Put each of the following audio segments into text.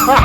Well,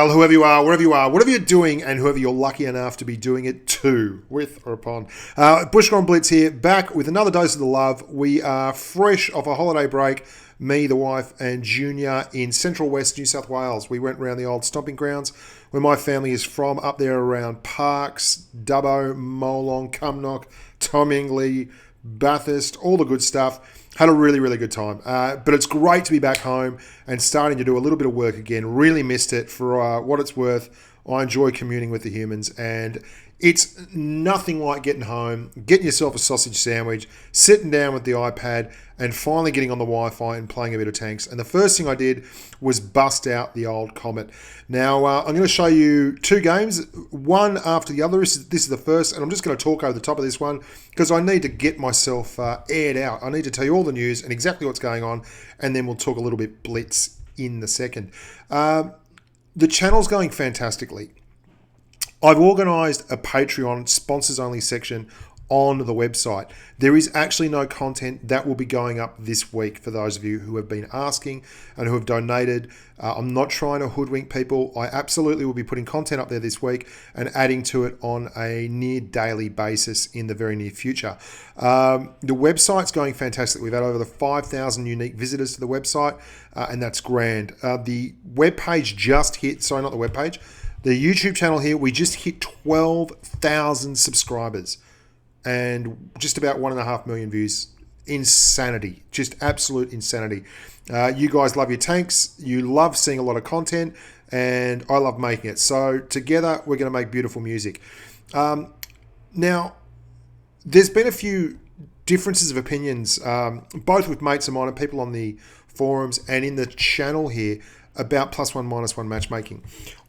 whoever you are, wherever you are, whatever you're doing, and whoever you're lucky enough to be doing it to, with or upon. Bushcon Blitz here, back with another dose of the love. We are fresh off a holiday break, me, the wife, and Junior in Central West New South Wales. We went around the old stomping grounds where my family is from, up there around Parkes, Dubbo, Molong, Cumnock, Tomingley, Bathurst, all the good stuff. Had a really, really good time. But it's great to be back home and starting to do a little bit of work again. Really missed it. For what it's worth, I enjoy communing with the humans, and it's nothing like getting home, getting yourself a sausage sandwich, sitting down with the iPad, and finally getting on the Wi-Fi and playing a bit of Tanks. And the first thing I did was bust out the old Comet. Now, I'm going to show you two games, one after the other. This is the first, and I'm just going to talk over the top of this one because I need to get myself aired out. I need to tell you all the news and exactly what's going on, and then we'll talk a little bit blitz in the second. The channel's going fantastically. I've organised a Patreon sponsors-only section on the website. There is actually no content that will be going up this week for those of you who have been asking and who have donated. I'm not trying to hoodwink people. I absolutely will be putting content up there this week and adding to it on a near daily basis in the very near future. The website's going fantastic. We've had over 5,000 unique visitors to the website, and that's grand. The webpage just hit, sorry, not the webpage, the YouTube channel here, we just hit 12,000 subscribers and just about 1.5 million views. Insanity. Just absolute insanity. You guys love your tanks. You love seeing a lot of content, and I love making it. So together, we're going to make beautiful music. Now, there's been a few differences of opinions, both with mates of mine and people on the forums and in the channel here, about +1, -1 matchmaking.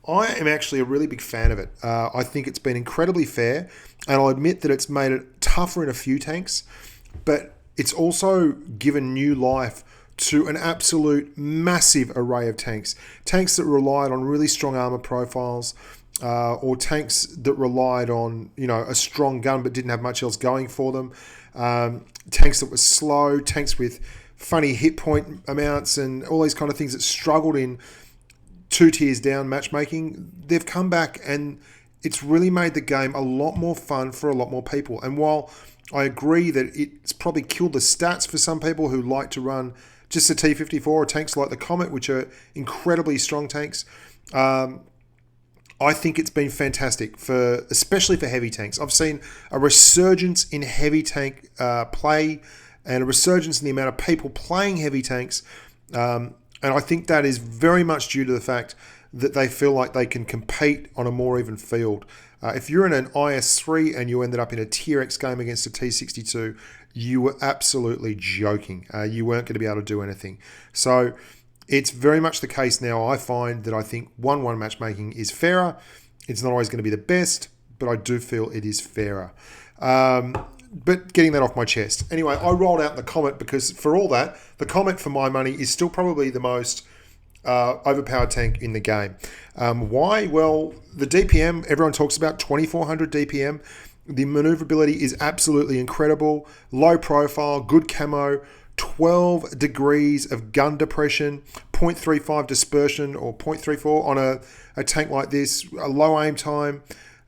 I am actually a really big fan of it. I think it's been incredibly fair, and I'll admit that it's made it tougher in a few tanks, but it's also given new life to an absolute massive array of tanks. Tanks that relied on really strong armor profiles, or tanks that relied on, a strong gun but didn't have much else going for them. Tanks that were slow, tanks with funny hit point amounts, and all these kind of things that struggled in 2 tiers down matchmaking. They've come back, and it's really made the game a lot more fun for a lot more people. And while I agree that it's probably killed the stats for some people who like to run just a T-54 or tanks like the Comet, which are incredibly strong tanks, I think it's been fantastic, especially for heavy tanks. I've seen a resurgence in heavy tank play and a resurgence in the amount of people playing heavy tanks. And I think that is very much due to the fact that they feel like they can compete on a more even field. If you're in an IS-3 and you ended up in a Tier X game against a T-62, you were absolutely joking. You weren't going to be able to do anything. So it's very much the case now. I find that I think 1-1 matchmaking is fairer. It's not always going to be the best, but I do feel it is fairer. But getting that off my chest. Anyway, I rolled out the Comet because for all that, the Comet for my money is still probably the most overpowered tank in the game. Why? Well, the DPM, everyone talks about 2,400 DPM. The maneuverability is absolutely incredible. Low profile, good camo, 12 degrees of gun depression, 0.35 dispersion or 0.34 on a tank like this, a low aim time.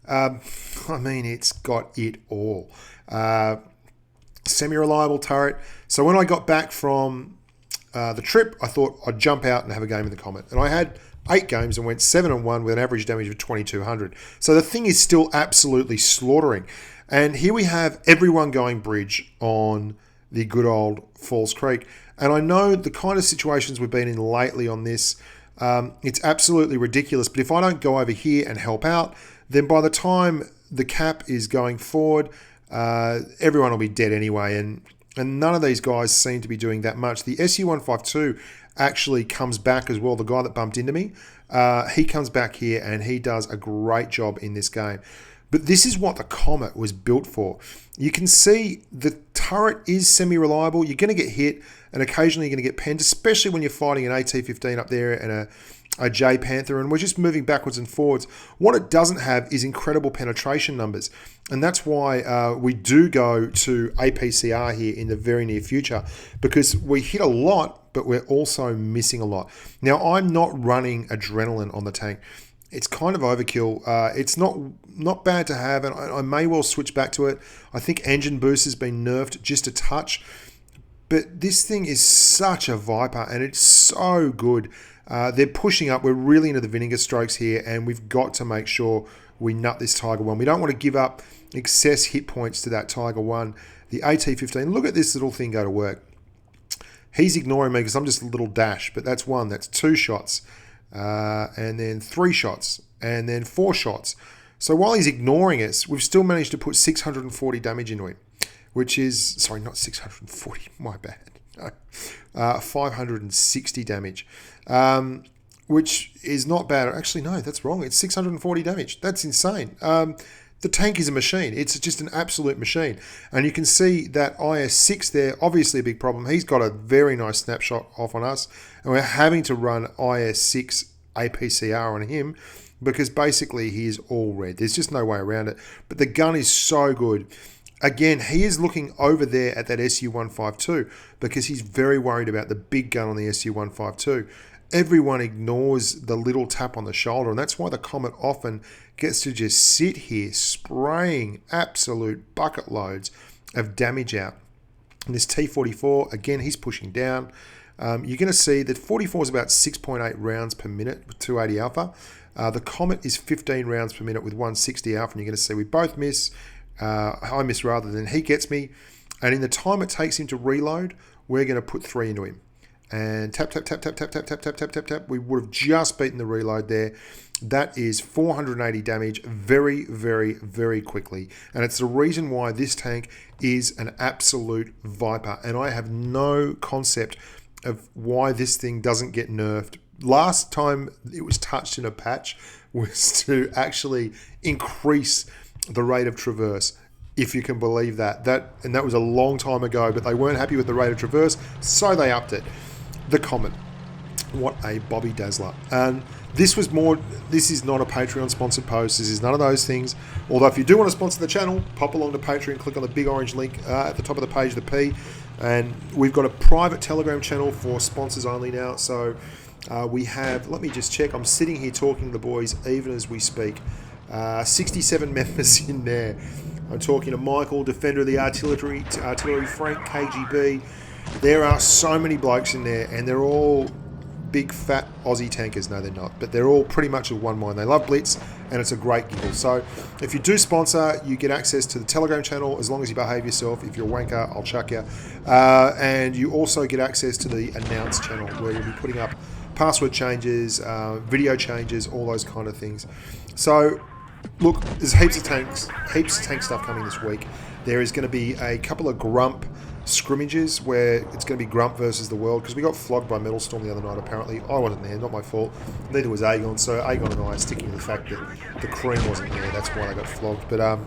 It's got it all. Semi-reliable turret. So when I got back from the trip, I thought I'd jump out and have a game of the Comet. And I had 8 games and went 7-1 with an average damage of 2,200. So the thing is still absolutely slaughtering. And here we have everyone going bridge on the good old Falls Creek. And I know the kind of situations we've been in lately on this, it's absolutely ridiculous. But if I don't go over here and help out, then by the time the cap is going forward, everyone will be dead anyway, and none of these guys seem to be doing that much. The SU-152 actually comes back as well. The guy that bumped into me, he comes back here and he does a great job in this game. But this is what the Comet was built for. You can see the turret is semi-reliable. You're going to get hit, and occasionally you're going to get penned, especially when you're fighting an AT-15 up there and a J Panther, and we're just moving backwards and forwards. What it doesn't have is incredible penetration numbers, and that's why we do go to APCR here in the very near future, because we hit a lot, but we're also missing a lot. Now, I'm not running adrenaline on the tank. It's kind of overkill. It's not bad to have, and I may well switch back to it. I think engine boost has been nerfed just a touch, but this thing is such a viper, and it's so good. They're pushing up. We're really into the vinegar strokes here, and we've got to make sure we nut this Tiger 1. We don't want to give up excess hit points to that Tiger 1. The AT-15, look at this little thing go to work. He's ignoring me because I'm just a little dash, but that's one. That's 2 shots, and then 3 shots, and then 4 shots. So while he's ignoring us, we've still managed to put 640 damage into him, which is, sorry, not 640, my bad. No. 560 damage, which is not bad. Actually, no, that's wrong. It's 640 damage. That's insane. The tank is a machine. It's just an absolute machine. And you can see that IS-6 there, obviously a big problem. He's got a very nice snapshot off on us, and we're having to run IS-6 APCR on him because basically he is all red. There's just no way around it. But the gun is so good. Again, he is looking over there at that SU-152 because he's very worried about the big gun on the SU-152. Everyone ignores the little tap on the shoulder, and that's why the Comet often gets to just sit here spraying absolute bucket loads of damage out. And this T-44, again, he's pushing down. You're going to see that 44 is about 6.8 rounds per minute with 280 alpha. The Comet is 15 rounds per minute with 160 alpha, and you're going to see we both miss. I miss rather than he gets me, and in the time it takes him to reload, we're going to put 3 into him, and tap tap tap tap tap tap tap tap tap tap tap. We would have just beaten the reload there. That is 480 damage very, very, very quickly, and it's the reason why this tank is an absolute viper, and I have no concept of why this thing doesn't get nerfed. Last time it was touched in a patch was to actually increase the rate of traverse, if you can believe that. And that was a long time ago, but they weren't happy with the rate of traverse, so they upped it. The Comet, what a Bobby Dazzler. And this is not a Patreon sponsored post. This is none of those things. Although if you do want to sponsor the channel, pop along to Patreon, click on the big orange link at the top of the page, the P, and we've got a private Telegram channel for sponsors only now. So we have, let me just check, I'm sitting here talking to the boys even as we speak. 67 members in there. I'm talking to Michael, Defender of the Artillery, Frank, KGB. There are so many blokes in there, and they're all big fat Aussie tankers. No, they're not, but they're all pretty much of one mind. They love Blitz, and it's a great giggle. So if you do sponsor, you get access to the Telegram channel as long as you behave yourself. If you're a wanker, I'll chuck you. And you also get access to the Announce channel, where you'll be putting up password changes, video changes, all those kind of things. So look, there's heaps of tank stuff coming this week. There is going to be a couple of Grump scrimmages where it's going to be Grump versus the world, because we got flogged by Metal Storm the other night, apparently. I wasn't there, not my fault. Neither was Aegon, so Aegon and I are sticking to the fact that the cream wasn't there. That's why they got flogged. But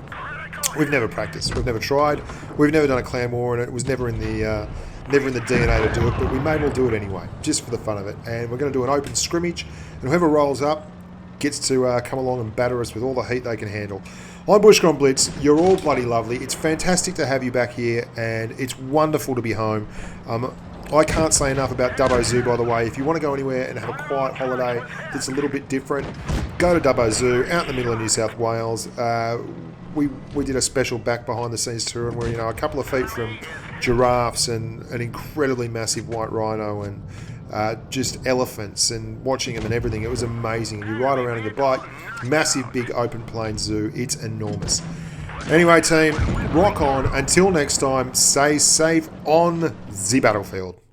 we've never practiced. We've never tried. We've never done a clan war, and it was never in the DNA to do it, but we may well do it anyway, just for the fun of it. And we're going to do an open scrimmage, and whoever rolls up gets to come along and batter us with all the heat they can handle. I'm Bushcon Blitz. You're all bloody lovely. It's fantastic to have you back here, and it's wonderful to be home. I can't say enough about Dubbo Zoo, by the way. If you want to go anywhere and have a quiet holiday that's a little bit different, go to Dubbo Zoo, out in the middle of New South Wales. We did a special back behind the scenes tour, and we're a couple of feet from giraffes and an incredibly massive white rhino and just elephants, and watching them and everything. It was amazing. You ride around on your bike, massive big open plain zoo. It's enormous. Anyway, team, rock on. Until next time, stay safe on the battlefield.